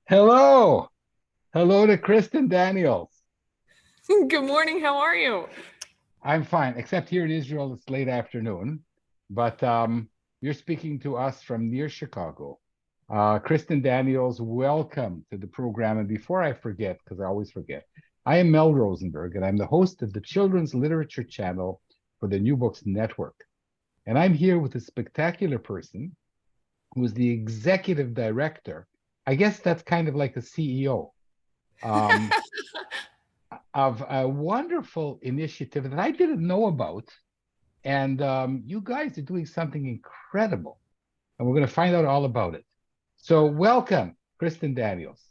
Hello. Hello to Kristen Daniels. Good morning. How are you? I'm fine, except here in Israel, it's late afternoon, but you're speaking to us from near Chicago. Kristen Daniels, welcome to the program. And before I forget, because I always forget, I am Mel Rosenberg, and I'm the host of the Children's Literature Channel for the New Books Network. And I'm here with a spectacular person who is the executive director. I guess that's kind of like a CEO. Um, of a wonderful initiative that I didn't know about. And you guys are doing something incredible. And we're going to find out all about it. So, welcome, Kristen Daniels.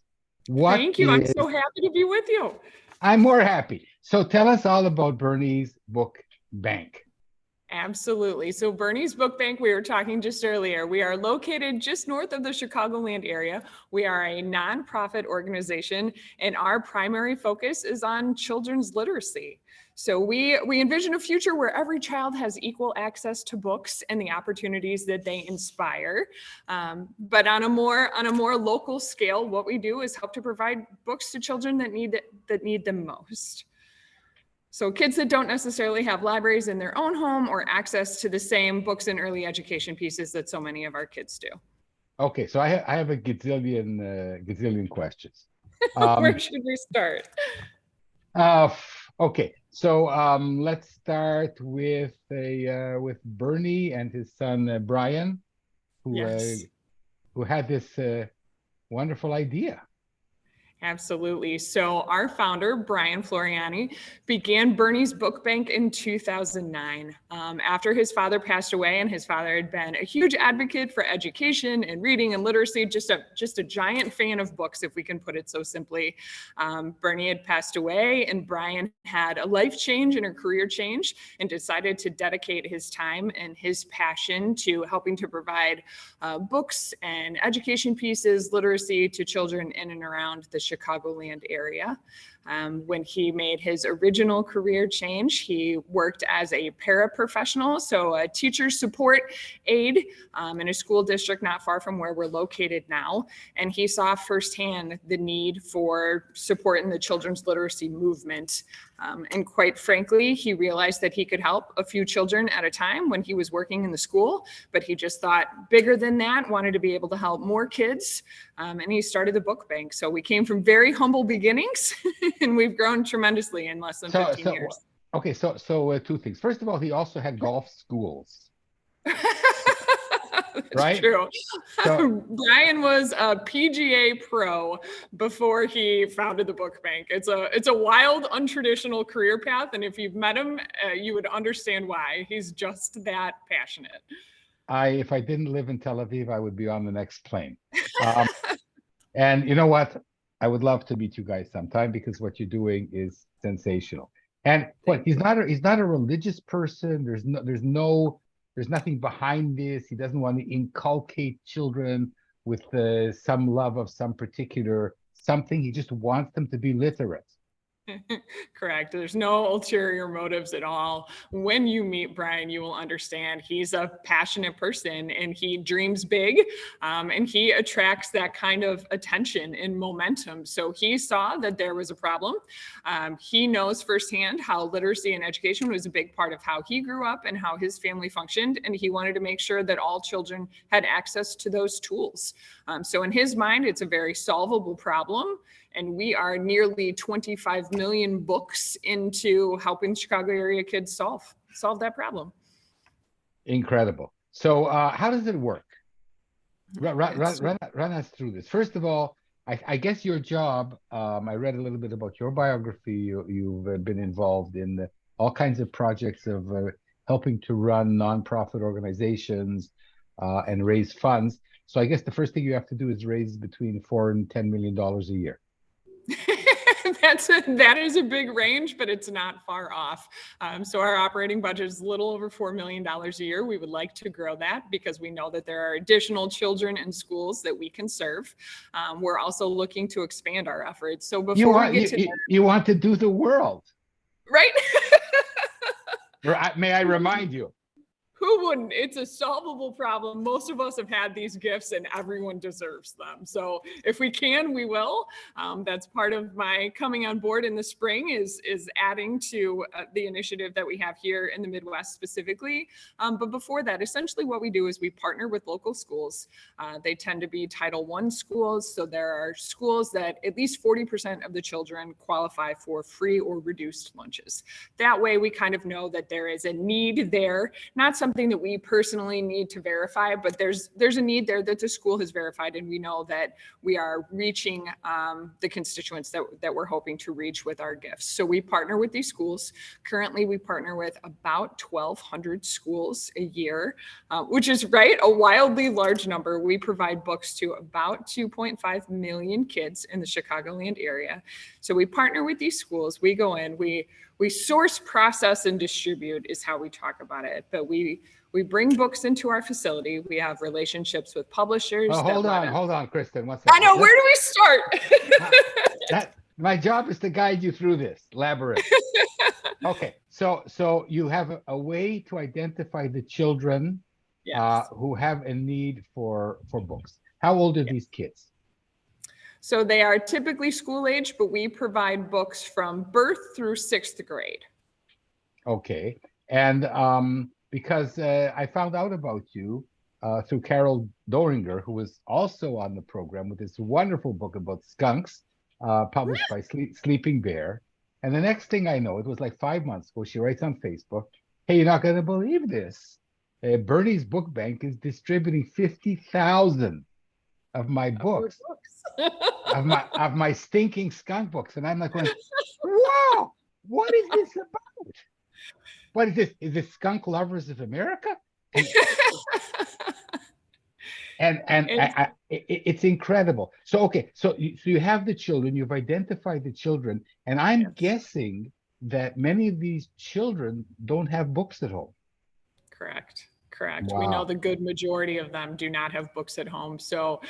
What Thank you. I'm is, so happy to be with you. I'm more happy. So, tell us all about Bernie's Book Bank. Absolutely. So, Bernie's Book Bank, we were talking just earlier. We are located just north of the Chicagoland area. We are a nonprofit organization, and our primary focus is on children's literacy. So we envision a future where every child has equal access to books and the opportunities that they inspire. But on a more local scale, what we do is help to provide books to children that need them most. So kids that don't necessarily have libraries in their own home or access to the same books and early education pieces that so many of our kids do. Okay, so I have a gazillion questions. Where Um, should we start? okay, so let's start with Bernie and his son Brian, who uh, Yes. who had this wonderful idea. Absolutely. So, our founder, Brian Floriani, began Bernie's Book Bank in 2009. After his father passed away, and his father had been a huge advocate for education and reading and literacy, just a giant fan of books, if we can put it so simply. Bernie had passed away, and Brian had a life change and a career change, and decided to dedicate his time and his passion to helping to provide books and education pieces, literacy to children in and around the Chicagoland area. When he made his original career change, he worked as a paraprofessional, so a teacher support aide in a school district not far from where we're located now. And he saw firsthand the need for support in the children's literacy movement. And quite frankly, he realized that he could help a few children at a time when he was working in the school, but he just thought bigger than that, wanted to be able to help more kids. And he started the book bank. So we came from very humble beginnings and we've grown tremendously in less than So 15 so years. okay, so two things. First of all, he also had golf schools, That's right? true. So Brian was a PGA pro before he founded the book bank. It's a wild, untraditional career path, and if you've met him, you would understand why. He's just that passionate. if I didn't live in Tel Aviv, I would be on the next plane. Um, and you know what? I would love to meet you guys sometime because what you're doing is sensational. And what Thank you. he's not a religious person. There's nothing behind this. He doesn't want to inculcate children with some love of some particular something. He just wants them to be literate. Correct. There's no ulterior motives at all. When you meet Brian, you will understand he's a passionate person and he dreams big, and he attracts that kind of attention and momentum. So he saw that there was a problem. He knows firsthand how literacy and education was a big part of how he grew up and how his family functioned. And he wanted to make sure that all children had access to those tools. So in his mind, it's a very solvable problem, and we are nearly 25 million books into helping Chicago area kids solve that problem. Incredible. So how does it work? It's Run us through this. First of all, I guess your job, I read a little bit about your biography. You've been involved in all kinds of projects of helping to run nonprofit organizations and raise funds. So I guess the first thing you have to do is raise between $4 and $10 million a year. that is a big range, but it's not far off. So our operating budget is a little over $4 million a year. We would like to grow that because we know that there are additional children and schools that we can serve. We're also looking to expand our efforts. So You before we want get to you want to do the world. right. May I remind you? Who wouldn't? It's a solvable problem. Most of us have had these gifts and everyone deserves them. So if we can, we will. That's part of my coming on board in the spring is adding to the initiative that we have here in the Midwest specifically. But before that, essentially what we do is we partner with local schools. They tend to be Title I schools. So there are schools that at least 40% of the children qualify for free or reduced lunches. That way we kind of know that there is a need there, not something that we personally need to verify, but there's a need there that the school has verified, and we know that we are reaching the constituents that we're hoping to reach with our gifts. So we partner with these schools. Currently, we partner with about 1,200 schools a year, which is a wildly large number. We provide books to about 2.5 million kids in the Chicagoland area. So we partner with these schools. We go in, we source, process, and distribute is how we talk about it. But we bring books into our facility. We have relationships with publishers. Oh, hold on, Kristen. One second. I know. Where do we start? My job is to guide you through this labyrinth. Okay, so you have a way to identify the children who have a need for books. How old are these kids? So they are typically school age, but we provide books from birth through 6th grade. Okay. And because I found out about you through Carol Doringer, who was also on the program with this wonderful book about skunks, published by Sleeping Bear. And the next thing I know, it was like 5 months ago, she writes on Facebook, "Hey, you're not going to believe this. Bernie's Book Bank is distributing 50,000 of my books, of my stinking skunk books." And I'm like going, wow, what is this about? What is this? Is this Skunk Lovers of America? And it's incredible. So, okay, so you have the children, you've identified the children, and I'm guessing that many of these children don't have books at home. Correct. Wow. We know the good majority of them do not have books at home. So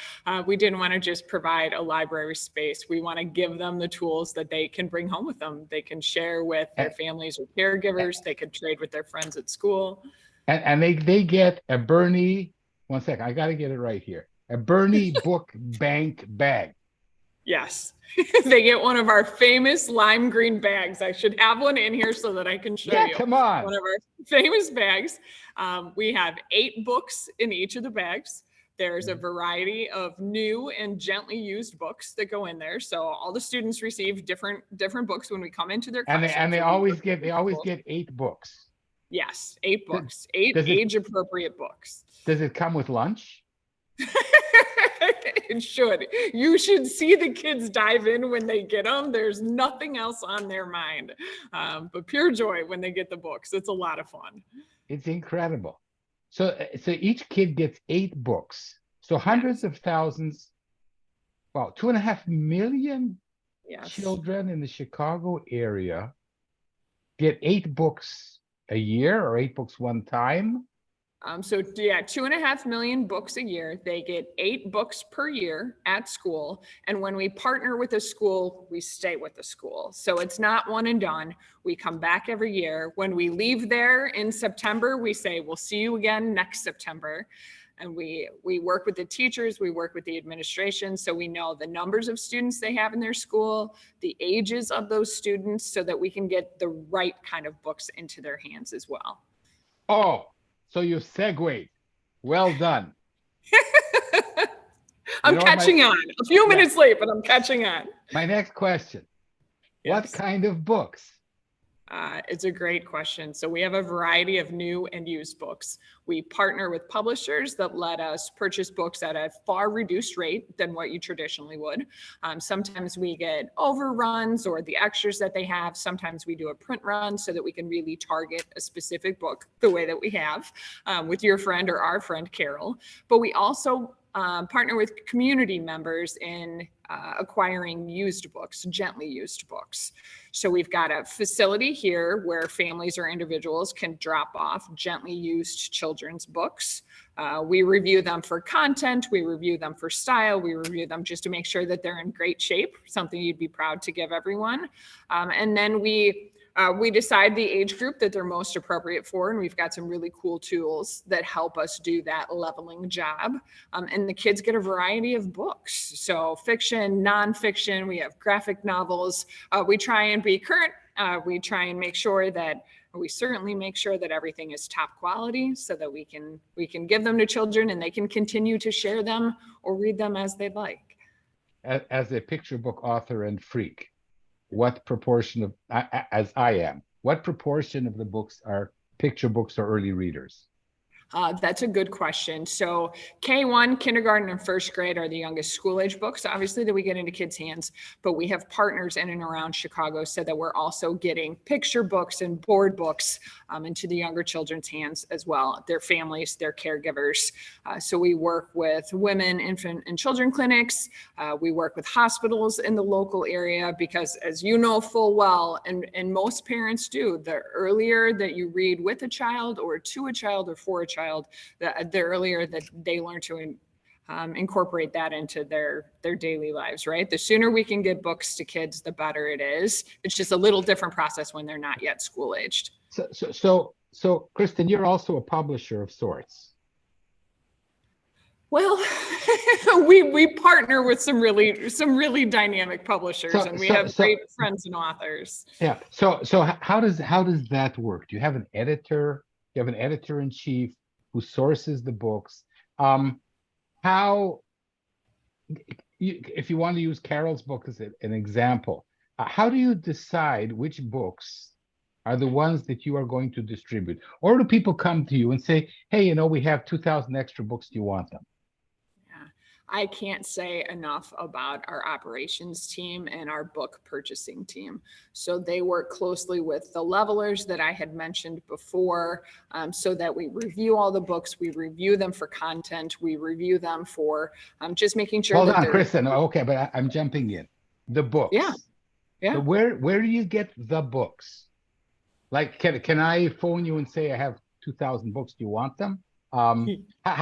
we didn't want to just provide a library space. We want to give them the tools that they can bring home with them. They can share with their families or caregivers. They can trade with their friends at school. And they get a Bernie, one second, I got to get it right here. A Bernie Book Bank bag. Yes. They get one of our famous lime green bags. I should have one in here so that I can show you. Come on. One of our famous bags. We have 8 books in each of the bags. There's a variety of new and gently used books that go in there. So all the students receive different books when we come into their classroom. And they always get 8 books. Yes, 8 books, 8 age-appropriate books. Does it come with lunch? It should. You should see the kids dive in when they get them. There's nothing else on their mind, but pure joy when they get the books. It's a lot of fun. It's incredible. So each kid gets 8 books. So hundreds of thousands, 2.5 million children in the Chicago area get 8 books a year or 8 books one time. 2.5 million books a year. They get 8 books per year at school. And when we partner with a school, we stay with the school. So it's not one and done. We come back every year. When we leave there in September, we say, we'll see you again next September. And we work with the teachers, we work with the administration. So we know the numbers of students they have in their school, the ages of those students, so that we can get the right kind of books into their hands as well. Oh, so you segued. Well done. I'm catching on. A few minutes late, but I'm catching on. My next question. What kind of books? It's a great question. So we have a variety of new and used books. We partner with publishers that let us purchase books at a far reduced rate than what you traditionally would. Sometimes we get overruns or the extras that they have. Sometimes we do a print run so that we can really target a specific book the way that we have with your friend or our friend Carol. But we also partner with community members in acquiring used books, gently used books. So we've got a facility here where families or individuals can drop off gently used children's books. We review them for content, we review them for style, we review them just to make sure that they're in great shape, something you'd be proud to give everyone. And then we We decide the age group that they're most appropriate for, and we've got some really cool tools that help us do that leveling job. And the kids get a variety of books. So fiction, nonfiction, we have graphic novels. We try and be current. We try and make sure that we certainly make sure that everything is top quality so that we can give them to children and they can continue to share them or read them as they'd like. As a picture book author and freak, what proportion of, as I am, what proportion of the books are picture books or early readers? That's a good question. So K1, kindergarten, and first grade are the youngest school age books, obviously, that we get into kids' hands. But we have partners in and around Chicago so that we're also getting picture books and board books into the younger children's hands as well, their families, their caregivers. So we work with women, infant, and children clinics. We work with hospitals in the local area because, as you know full well, and most parents do, the earlier that you read with a child or to a child or for a child, the earlier that they learn to incorporate that into their daily lives, right? The sooner we can get books to kids, the better it is. It's just a little different process when they're not yet school aged. So Kristen, you're also a publisher of sorts. Well, we partner with some really dynamic publishers, and we have great friends and authors. Yeah. So how does that work? Do you have an editor? You have an editor-in-chief who sources the books. If you want to use Carol's book as an example, how do you decide which books are the ones that you are going to distribute? Or do people come to you and say, hey, we have 2,000 extra books, do you want them? I can't say enough about our operations team and our book purchasing team. So they work closely with the levelers that I had mentioned before, so that we review all the books, we review them for content, we review them for just making sure. Hold on, Kristen. Okay, but I'm jumping in. The books. Yeah. So where do you get the books? Like, can I phone you and say I have 2,000 books? Do you want them? How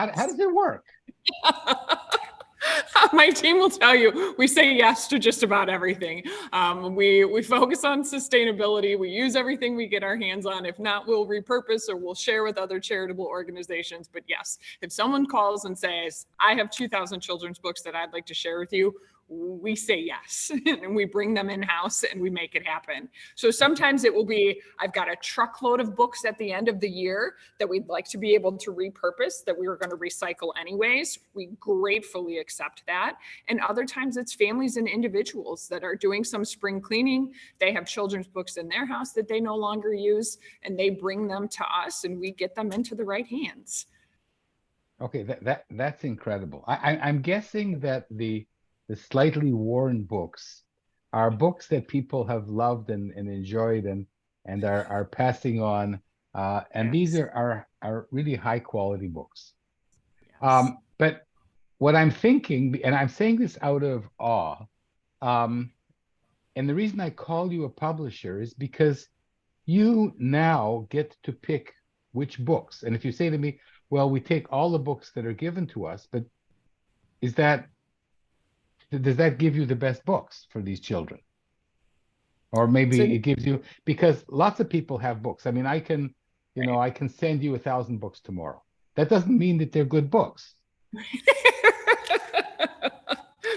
does it work? My team will tell you we say yes to just about everything. We focus on sustainability. We use everything we get our hands on. If not, we'll repurpose or we'll share with other charitable organizations. But yes, if someone calls and says, I have 2,000 children's books that I'd like to share with you, we say yes, and we bring them in-house and we make it happen. So sometimes it will be, I've got a truckload of books at the end of the year that we'd like to be able to repurpose that we were going to recycle anyways. We gratefully accept that. And other times it's families and individuals that are doing some spring cleaning. They have children's books in their house that they no longer use, and they bring them to us and we get them into the right hands. Okay, that's incredible. I'm guessing that the slightly worn books are books that people have loved and enjoyed and are passing on. And these are really high quality books. Yes. But what I'm thinking, and I'm saying this out of awe, and the reason I call you a publisher is because you now get to pick which books. And if you say to me, well, we take all the books that are given to us, but does that give you the best books for these children? Or maybe it gives you, because lots of people have books. I mean, I can send you 1,000 books tomorrow. That doesn't mean that they're good books.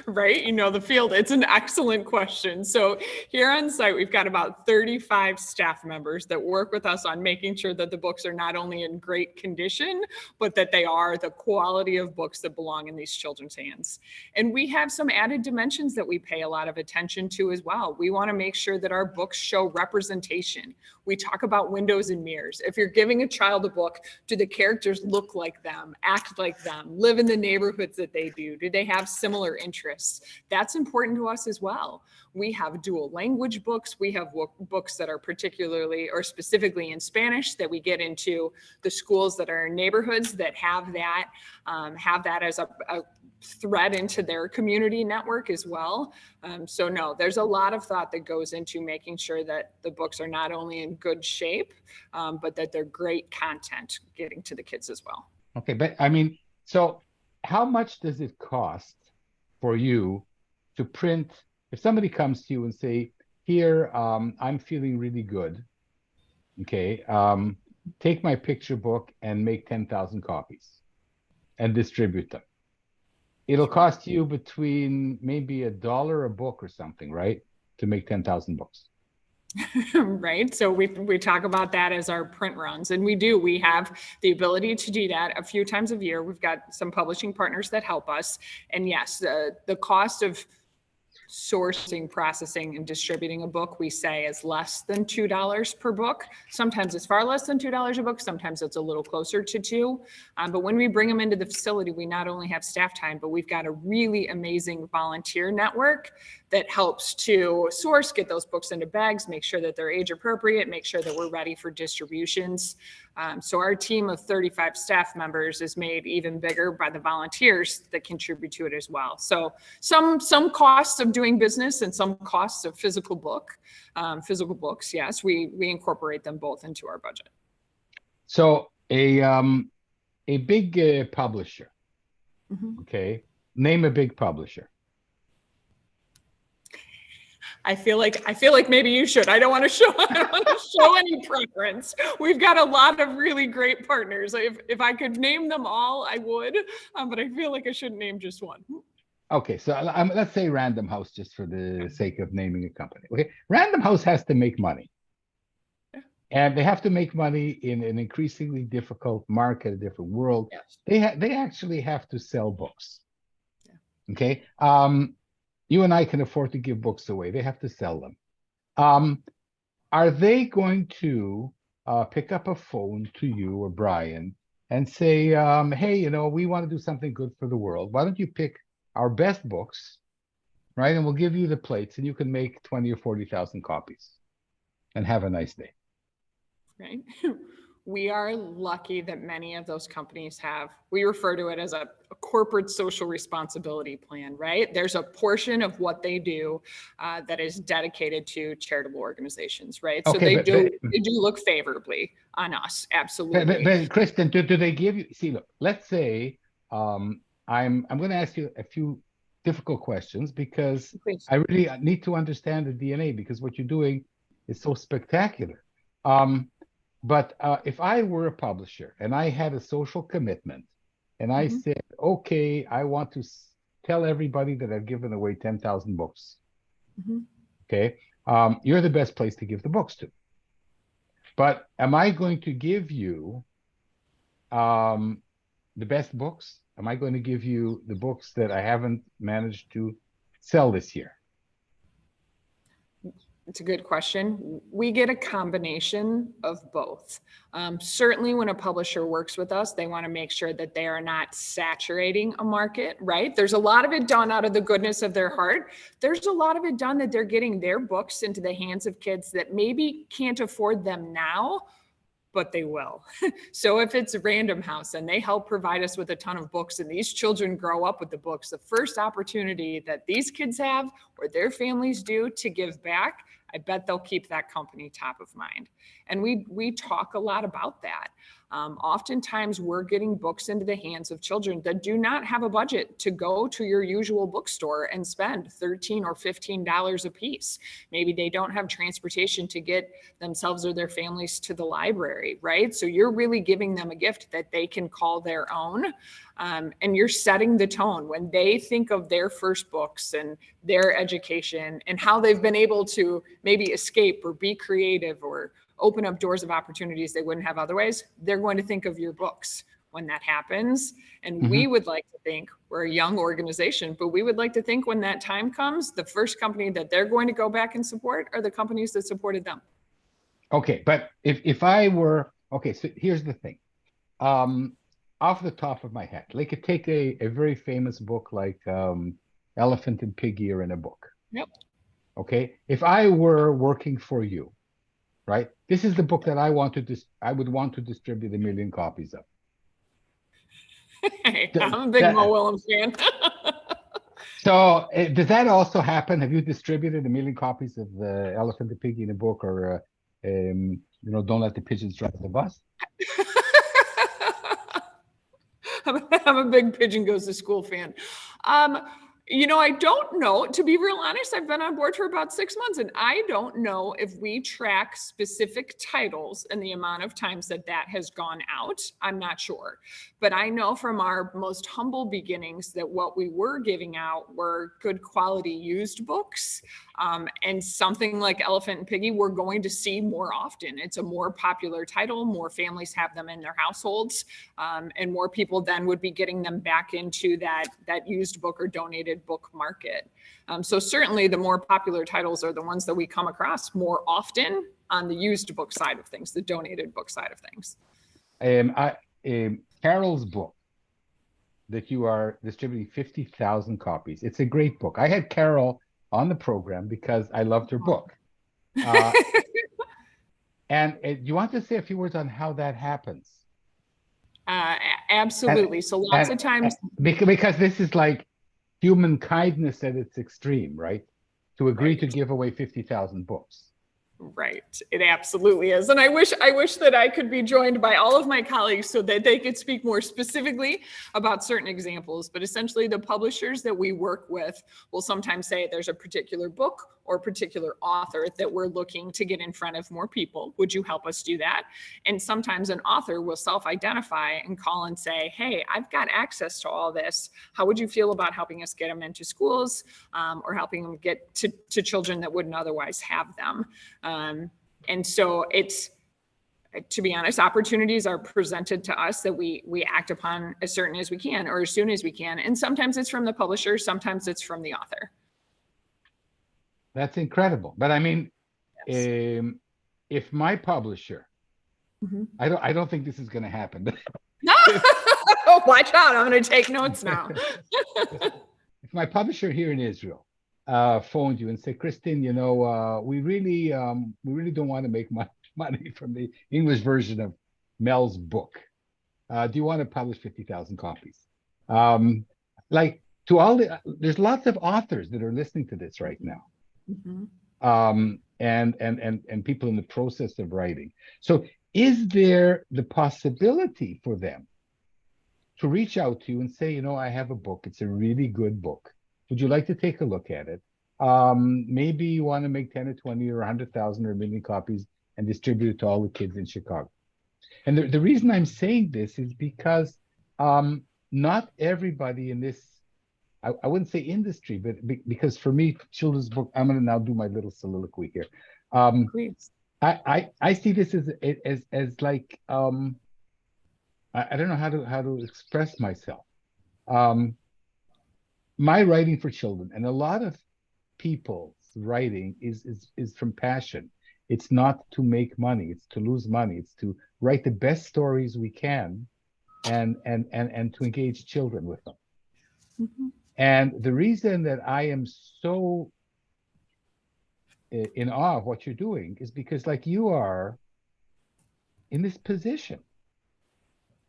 Right? You know the field. It's an excellent question. So here on site, we've got about 35 staff members that work with us on making sure that the books are not only in great condition, but that they are the quality of books that belong in these children's hands. And we have some added dimensions that we pay a lot of attention to as well. We want to make sure that our books show representation. We talk about windows and mirrors. If you're giving a child a book, do the characters look like them, act like them, live in the neighborhoods that they do? Do they have similar interests? That's important to us as well. We have dual language books. We have books that are particularly or specifically in Spanish that we get into the schools that are in neighborhoods that have that as a thread into their community network as well. So no, there's a lot of thought that goes into making sure that the books are not only in good shape, but that they're great content getting to the kids as well. Okay, but I mean, so how much does it cost for you to print? If somebody comes to you and say, here, I'm feeling really good. Okay. Take my picture book and make 10,000 copies and distribute them. It'll Sure. cost you between maybe $1 a book or something, right? To make 10,000 books. Right. So we talk about that as our print runs, and we have the ability to do that a few times a year. We've got some publishing partners that help us. And yes, the cost of sourcing, processing, and distributing a book, we say, is less than $2 per book. Sometimes it's far less than $2 a book. Sometimes it's a little closer to two. But when we bring them into the facility, we not only have staff time, but we've got a really amazing volunteer network that helps to source, get those books into bags, make sure that they're age appropriate, make sure that we're ready for distributions. So our team of 35 staff members is made even bigger by the volunteers that contribute to it as well. So some costs of doing business and some costs of physical books. Yes, we incorporate them both into our budget. So a big publisher. Mm-hmm. Okay, name a big publisher. I feel like maybe you should. I don't want to show any preference. We've got a lot of really great partners. If I could name them all, I would, but I feel like I shouldn't name just one. Okay, so let's say Random House, just for the sake of naming a company. Okay, Random House has to make money. Yeah. And they have to make money in an increasingly difficult market, a different world. Yes. They actually have to sell books. Yeah. Okay. You and I can afford to give books away. They have to sell them. Are they going to pick up a phone to you or Brian and say, hey, we want to do something good for the world. Why don't you pick our best books, right? And we'll give you the plates and you can make 20 or 40,000 copies and have a nice day. Right. We are lucky that many of those companies we refer to it as a corporate social responsibility plan, right? There's a portion of what they do that is dedicated to charitable organizations, right? So Okay, they do look favorably on us. Absolutely. But Kristen, do they give you, see, look, let's say, I'm going to ask you a few difficult questions because Please. I really need to understand the DNA because what you're doing is so spectacular. But if I were a publisher and I had a social commitment and I Mm-hmm. said, okay, I want to tell everybody that I've given away 10,000 books. Mm-hmm. Okay. You're the best place to give the books to. But am I going to give you the best books? Am I going to give you the books that I haven't managed to sell this year? It's a good question. We get a combination of both. Certainly when a publisher works with us, they want to make sure that they are not saturating a market, right? There's a lot of it done out of the goodness of their heart. There's a lot of it done that they're getting their books into the hands of kids that maybe can't afford them now, but they will. So if it's Random House and they help provide us with a ton of books and these children grow up with the books, the first opportunity that these kids have or their families do to give back, I bet they'll keep that company top of mind. And we talk a lot about that. Oftentimes we're getting books into the hands of children that do not have a budget to go to your usual bookstore and spend $13 or $15 a piece. Maybe they don't have transportation to get themselves or their families to the library, right? So you're really giving them a gift that they can call their own. And you're setting the tone when they think of their first books and their education and how they've been able to maybe escape or be creative or open up doors of opportunities they wouldn't have otherwise. They're going to think of your books when that happens. And we would like to think, we're a young organization, but we would like to think when that time comes, the first company that they're going to go back and support are the companies that supported them. Okay, but if I were, okay, so here's the thing. Off the top of my head, they could take a very famous book like Elephant and Pig Ear in a book. Yep. Okay, if I were working for you, right? This is the book that I would want to distribute 1 million copies of. Hey, I'm a big Mo Willems fan. So does that also happen? Have you distributed 1 million copies of the Elephant and Pig in a book, or Don't Let the Pigeons Drive the Bus? I'm a big Pigeon Goes to School fan. I don't know. To be real honest, I've been on board for about 6 months, and I don't know if we track specific titles and the amount of times that has gone out. I'm not sure. But I know from our most humble beginnings that what we were giving out were good quality used books. And something like Elephant and Piggy, we're going to see more often. It's a more popular title. More families have them in their households, and more people then would be getting them back into that used book or donated book market. So certainly the more popular titles are the ones that we come across more often on the used book side of things, the donated book side of things. Carol's book that you are distributing 50,000 copies. It's a great book. I had Carol on the program because I loved her book. And you want to say a few words on how that happens? Absolutely. So lots of times, because this is like human kindness at its extreme, right? To agree to give away 50,000 books. Right. It absolutely is. And I wish that I could be joined by all of my colleagues so that they could speak more specifically about certain examples. But essentially, the publishers that we work with will sometimes say there's a particular book or particular author that we're looking to get in front of more people. Would you help us do that? And sometimes an author will self-identify and call and say, hey, I've got access to all this. How would you feel about helping us get them into schools, or helping them get to children that wouldn't otherwise have them? And so it's, to be honest, opportunities are presented to us that we act upon as certain as we can or as soon as we can. And sometimes it's from the publisher, sometimes it's from the author. That's incredible. But I mean, Yes. If my publisher, I don't think this is going to happen. Watch out. I'm going to take notes now. If my publisher here in Israel phoned you and said, Kristen, we really don't want to make much money from the English version of Mel's book. Do you want to publish 50,000 copies? Like there's lots of authors that are listening to this right now. And people in the process of writing. So is there the possibility for them to reach out to you and say, I have a book. It's a really good book. Would you like to take a look at it? Maybe you want to make 10 or 20 or 100,000 or a million copies and distribute it to all the kids in Chicago. And the reason I'm saying this is because not everybody in this, I wouldn't say industry, but because for me, children's book, I'm going to now do my little soliloquy here. Please. I see this as like, I don't know how to express myself. My writing for children, and a lot of people's writing is from passion. It's not to make money, it's to lose money, it's to write the best stories we can and to engage children with them. And the reason that I am so in awe of what you're doing is because, like, you are in this position.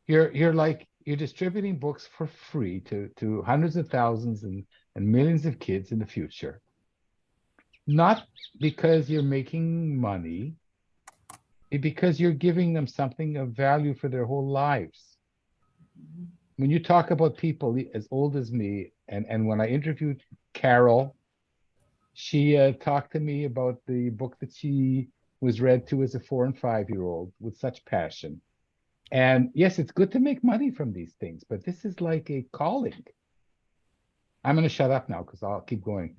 You're distributing books for free to hundreds of thousands and millions of kids in the future. Not because you're making money, but because you're giving them something of value for their whole lives. When you talk about people as old as me, and when I interviewed Carol, she talked to me about the book that she was read to as a 4 and 5-year-old with such passion. And yes, it's good to make money from these things, but this is like a calling. I'm going to shut up now because I'll keep going.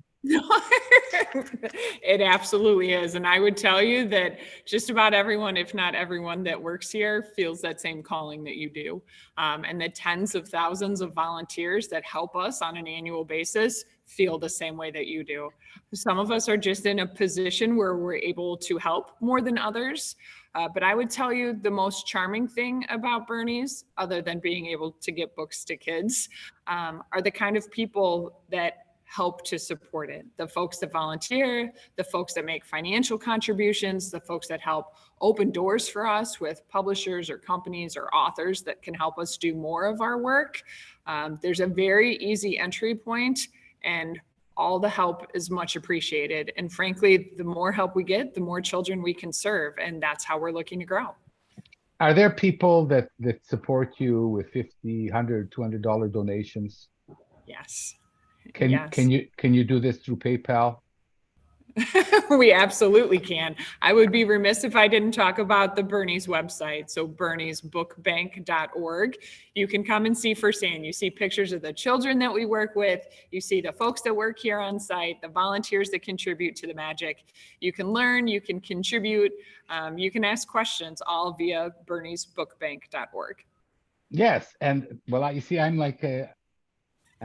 It absolutely is. And I would tell you that just about everyone, if not everyone that works here, feels that same calling that you do. And the tens of thousands of volunteers that help us on an annual basis feel the same way that you do. Some of us are just in a position where we're able to help more than others. But I would tell you the most charming thing about Bernie's, other than being able to get books to kids, are the kind of people that help to support it. The folks that volunteer, the folks that make financial contributions, the folks that help open doors for us with publishers or companies or authors that can help us do more of our work. There's a very easy entry point, and all the help is much appreciated. And frankly, the more help we get, the more children we can serve. And that's how we're looking to grow. Are there people that support you with $50, $100, $200 donations? Yes. Yes. can you do this through PayPal? We absolutely can. I would be remiss if I didn't talk about the Bernie's website. So berniesbookbank.org. You can come and see firsthand. You see pictures of the children that we work with. You see the folks that work here on site, the volunteers that contribute to the magic. You can learn, you can contribute, you can ask questions, all via berniesbookbank.org. Yes, and well, you see, I'm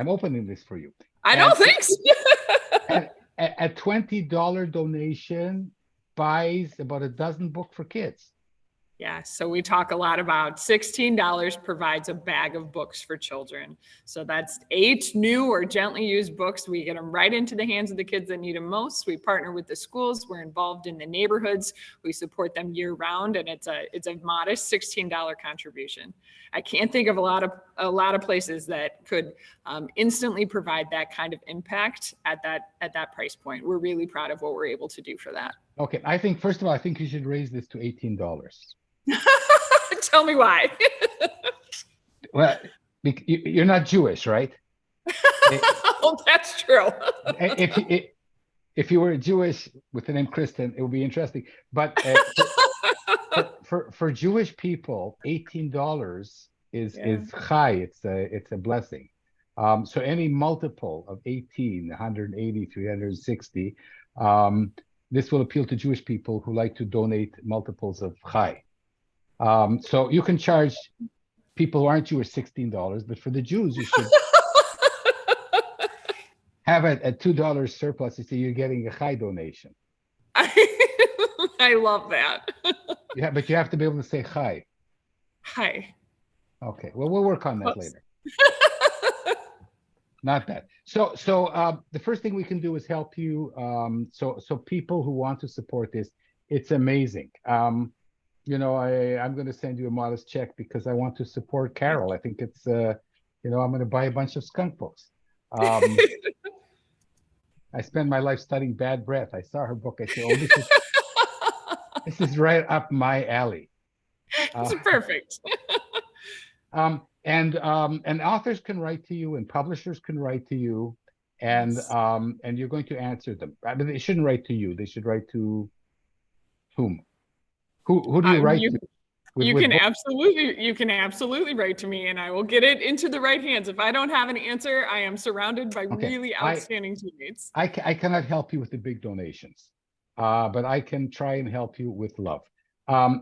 opening this for you. I know, And thanks. and a $20 donation buys about a dozen books for kids. Yeah, so we talk a lot about $16 provides a bag of books for children. So that's 8 new or gently used books. We get them right into the hands of the kids that need them most. We partner with the schools. We're involved in the neighborhoods. We support them year round, and it's a modest $16 contribution. I can't think of a lot of places that could instantly provide that kind of impact at that price point. We're really proud of what we're able to do for that. Okay, I think first of all, I think you should raise this to $18. Tell me why. Well, you're not Jewish, right? Oh, that's true. If you were Jewish with the name Kristen, it would be interesting. But for Jewish people, $18 is chai. It's a blessing. So any multiple of 18, 180, 360, this will appeal to Jewish people who like to donate multiples of chai. So you can charge people who aren't Jewish $16, but for the Jews, you should have a $2 surplus. You see, you're getting a chai donation. I love that. Yeah, but you have to be able to say chai. Hi. Okay, well, we'll work on that later. Not bad. So the first thing we can do is help you. So people who want to support this, it's amazing. I'm going to send you a modest check because I want to support Carol. I think it's, I'm going to buy a bunch of skunk books. I spent my life studying bad breath. I saw her book. I said, oh, this is right up my alley. It's perfect. And authors can write to you and publishers can write to you and you're going to answer them. I mean, they shouldn't write to you. They should write to whom? Who do you write to? You can absolutely write to me and I will get it into the right hands. If I don't have an answer, I am surrounded by really outstanding teammates. I cannot help you with the big donations, but I can try and help you with love.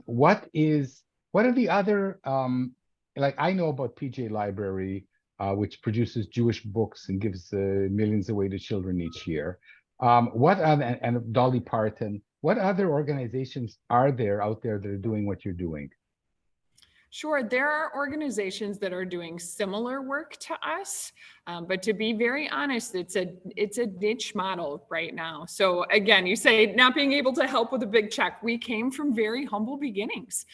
What are the other, like I know about PJ Library, which produces Jewish books and gives millions away to children each year. And Dolly Parton, what other organizations are there out there that are doing what you're doing? Sure, there are organizations that are doing similar work to us, but to be very honest, it's a niche model right now. So again, you say not being able to help with a big check. We came from very humble beginnings.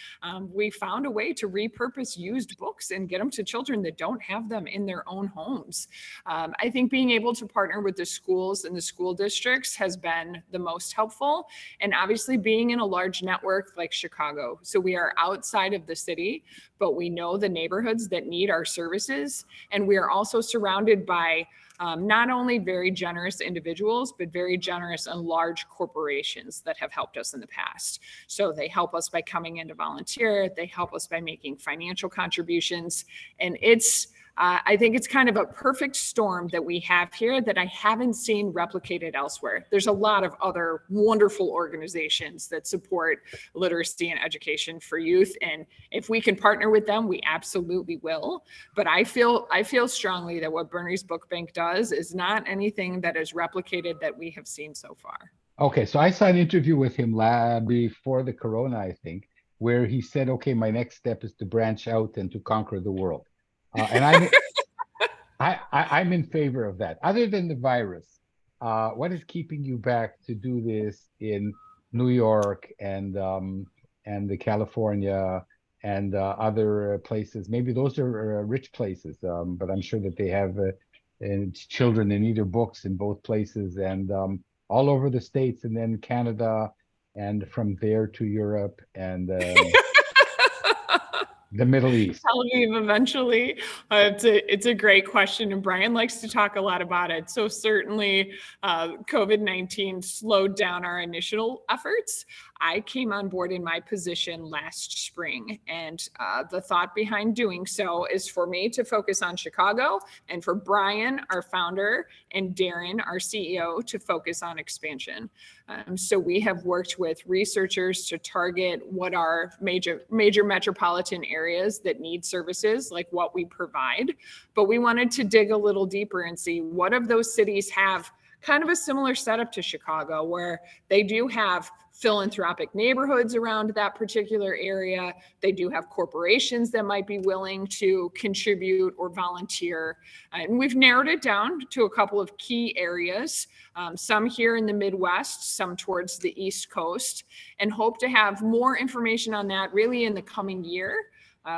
We found a way to repurpose used books and get them to children that don't have them in their own homes. I think being able to partner with the schools and the school districts has been the most helpful. And obviously being in a large network like Chicago. So we are outside of the city, but we know the neighborhoods that need our services. And we are also surrounded by not only very generous individuals, but very generous and large corporations that have helped us in the past. So they help us by coming in to volunteer. They help us by making financial contributions. And I think it's kind of a perfect storm that we have here that I haven't seen replicated elsewhere. There's a lot of other wonderful organizations that support literacy and education for youth. And if we can partner with them, we absolutely will. But I feel strongly that what Bernie's Book Bank does is not anything that is replicated that we have seen so far. Okay, so I saw an interview with him before the corona, I think, where he said, okay, my next step is to branch out and to conquer the world. And I'm in favor of that. Other than the virus, what is keeping you back to do this in New York and the California and other places? Maybe those are rich places, but I'm sure that they have children in either books in both places and all over the States and then Canada and from there to Europe and The Middle East. Tel Aviv eventually. It's a great question, and Brian likes to talk a lot about it. So certainly, COVID-19 slowed down our initial efforts. I came on board in my position last spring, and the thought behind doing so is for me to focus on Chicago, and for Brian, our founder, and Darren, our CEO, to focus on expansion. So we have worked with researchers to target what are major metropolitan areas that need services like what we provide. But we wanted to dig a little deeper and see what of those cities have kind of a similar setup to Chicago, where they do have philanthropic neighborhoods around that particular area. They do have corporations that might be willing to contribute or volunteer. And we've narrowed it down to a couple of key areas, some here in the Midwest, some towards the East Coast, and hope to have more information on that really in the coming year.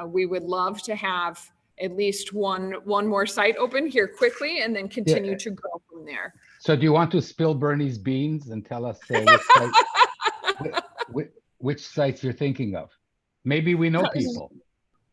We would love to have at least one more site open here quickly and then continue to grow from there. So do you want to spill Bernie's beans and tell us which sites you're thinking of? Maybe we know people.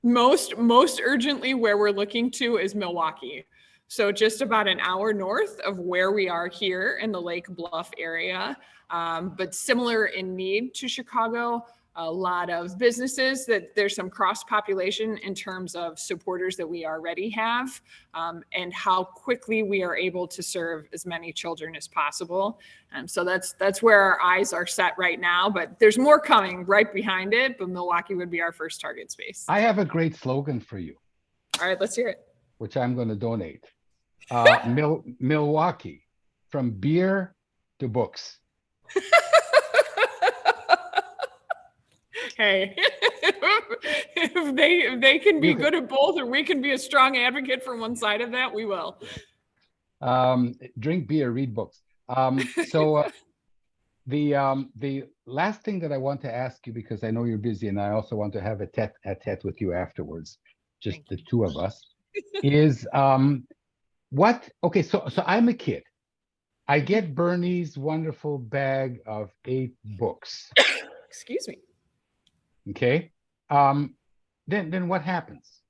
Most urgently, where we're looking to is Milwaukee. So just about an hour north of where we are here in the Lake Bluff area, but similar in need to Chicago. A lot of businesses that there's some cross population in terms of supporters that we already have, and how quickly we are able to serve as many children as possible. So that's where our eyes are set right now, but there's more coming right behind it, but Milwaukee would be our first target space. I have a great slogan for you. All right, let's hear it. Which I'm going to donate. Milwaukee, from beer to books. Hey, if they can be good at both, or we can be a strong advocate for one side of that, we will. Drink beer, read books. The last thing that I want to ask you, because I know you're busy and I also want to have a tete-a-tete with you afterwards, just the two of us, is okay, so I'm a kid. I get Bernie's wonderful bag of 8 books. Excuse me. Okay. Then what happens?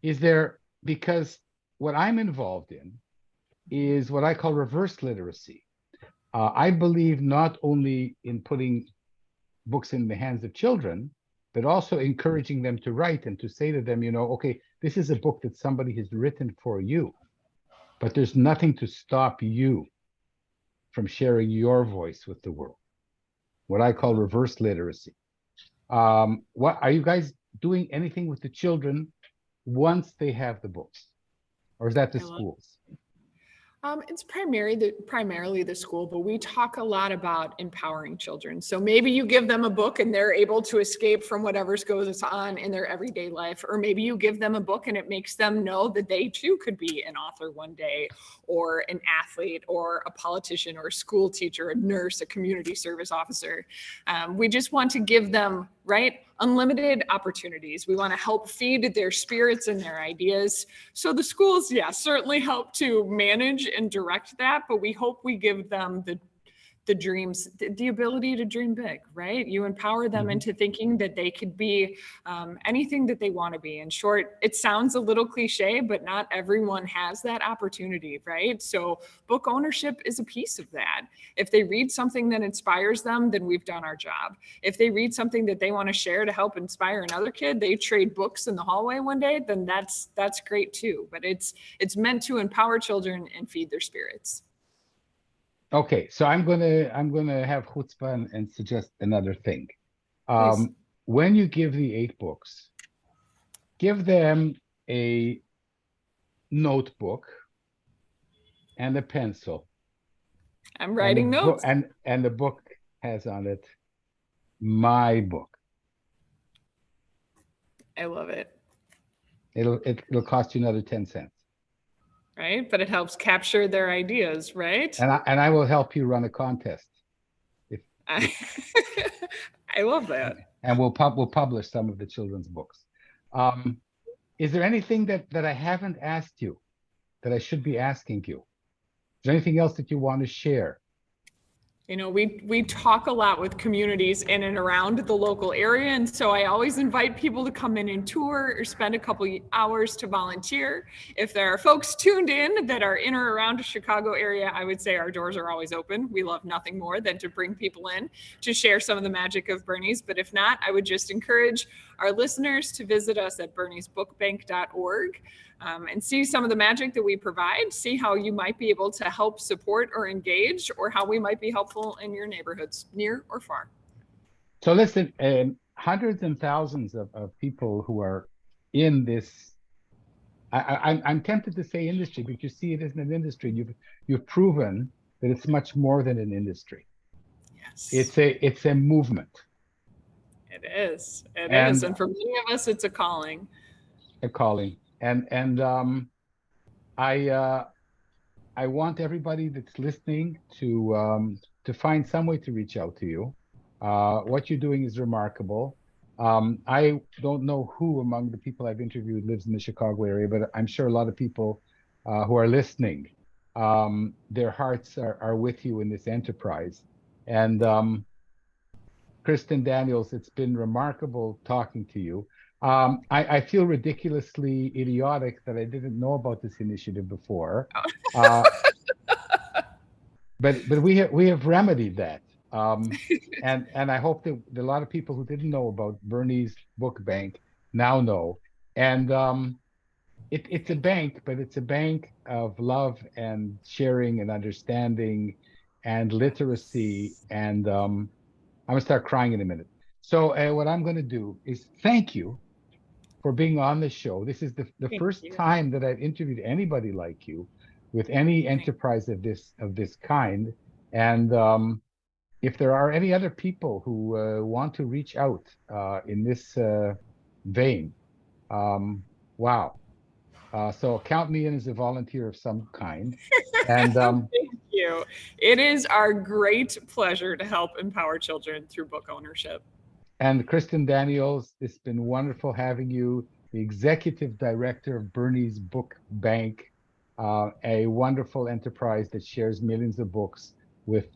Because what I'm involved in is what I call reverse literacy. I believe not only in putting books in the hands of children, but also encouraging them to write and to say to them, okay, this is a book that somebody has written for you, but there's nothing to stop you from sharing your voice with the world. What I call reverse literacy. What are you guys doing anything with the children once they have the books, or is that the schools? It's primarily the school, but we talk a lot about empowering children. So maybe you give them a book and they're able to escape from whatever goes on in their everyday life. Or maybe you give them a book and it makes them know that they too could be an author one day, or an athlete, or a politician, or a school teacher, a nurse, a community service officer. We just want to give them, unlimited opportunities. We want to help feed their spirits and their ideas. So the schools, certainly help to manage and direct that, but we hope we give them the dreams, the ability to dream big, right? You empower them into thinking that they could be anything that they want to be. In short, it sounds a little cliche, but not everyone has that opportunity, right? So book ownership is a piece of that. If they read something that inspires them, then we've done our job. If they read something that they want to share to help inspire another kid, they trade books in the hallway one day, then that's great too. But it's meant to empower children and feed their spirits. Okay, so I'm gonna have chutzpah and suggest another thing. When you give the 8 books, give them a notebook and a pencil. I'm writing notes. And the book has on it, my book. I love it. It'll cost you another 10 cents. Right, but it helps capture their ideas, right? And I will help you run a contest. I love that. And we'll publish some of the children's books. Is there anything that I haven't asked you that I should be asking you? Is there anything else that you want to share? You know, we talk a lot with communities in and around the local area, and so I always invite people to come in and tour or spend a couple hours to volunteer. If there are folks tuned in that are in or around the Chicago area, I would say our doors are always open. We love nothing more than to bring people in to share some of the magic of Bernie's. But if not, I would just encourage our listeners to visit us at berniesbookbank.org. And see some of the magic that we provide, see how you might be able to help support or engage, or how we might be helpful in your neighborhoods, near or far. So listen, hundreds and thousands of people who are in this, I'm tempted to say industry, but you see it isn't an industry. You've proven that it's much more than an industry. Yes. It's a movement. It is. It is. And for many of us, it's a calling. A calling. And I want everybody that's listening to find some way to reach out to you. What you're doing is remarkable. I don't know who among the people I've interviewed lives in the Chicago area, but I'm sure a lot of people who are listening, their hearts are with you in this enterprise. And Kristen Daniels, it's been remarkable talking to you. I feel ridiculously idiotic that I didn't know about this initiative before, but we have remedied that, and I hope that a lot of people who didn't know about Bernie's Book Bank now know. And it's a bank, but it's a bank of love and sharing and understanding and literacy. And I'm gonna start crying in a minute. So what I'm going to do is thank you for being on the show. This is the first time that I've interviewed anybody like you with any enterprise of this kind. And if there are any other people who want to reach out in this vein, wow. So count me in as a volunteer of some kind. And thank you. It is our great pleasure to help empower children through book ownership. And Kristen Daniels, it's been wonderful having you, the executive director of Bernie's Book Bank, a wonderful enterprise that shares millions of books with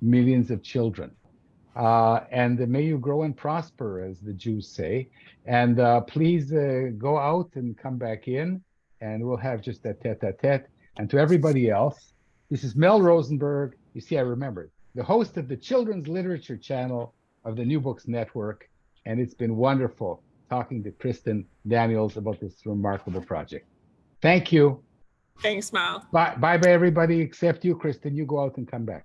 millions of children. And may you grow and prosper, as the Jews say. And please go out and come back in, and we'll have just that tete-a-tete. And to everybody else, this is Mel Rosenberg. You see, I remembered, the host of the Children's Literature Channel of the New Books Network. And it's been wonderful talking to Kristen Daniels about this remarkable project. Thank you. Thanks, Mal. Bye, everybody, except you, Kristen. You go out and come back.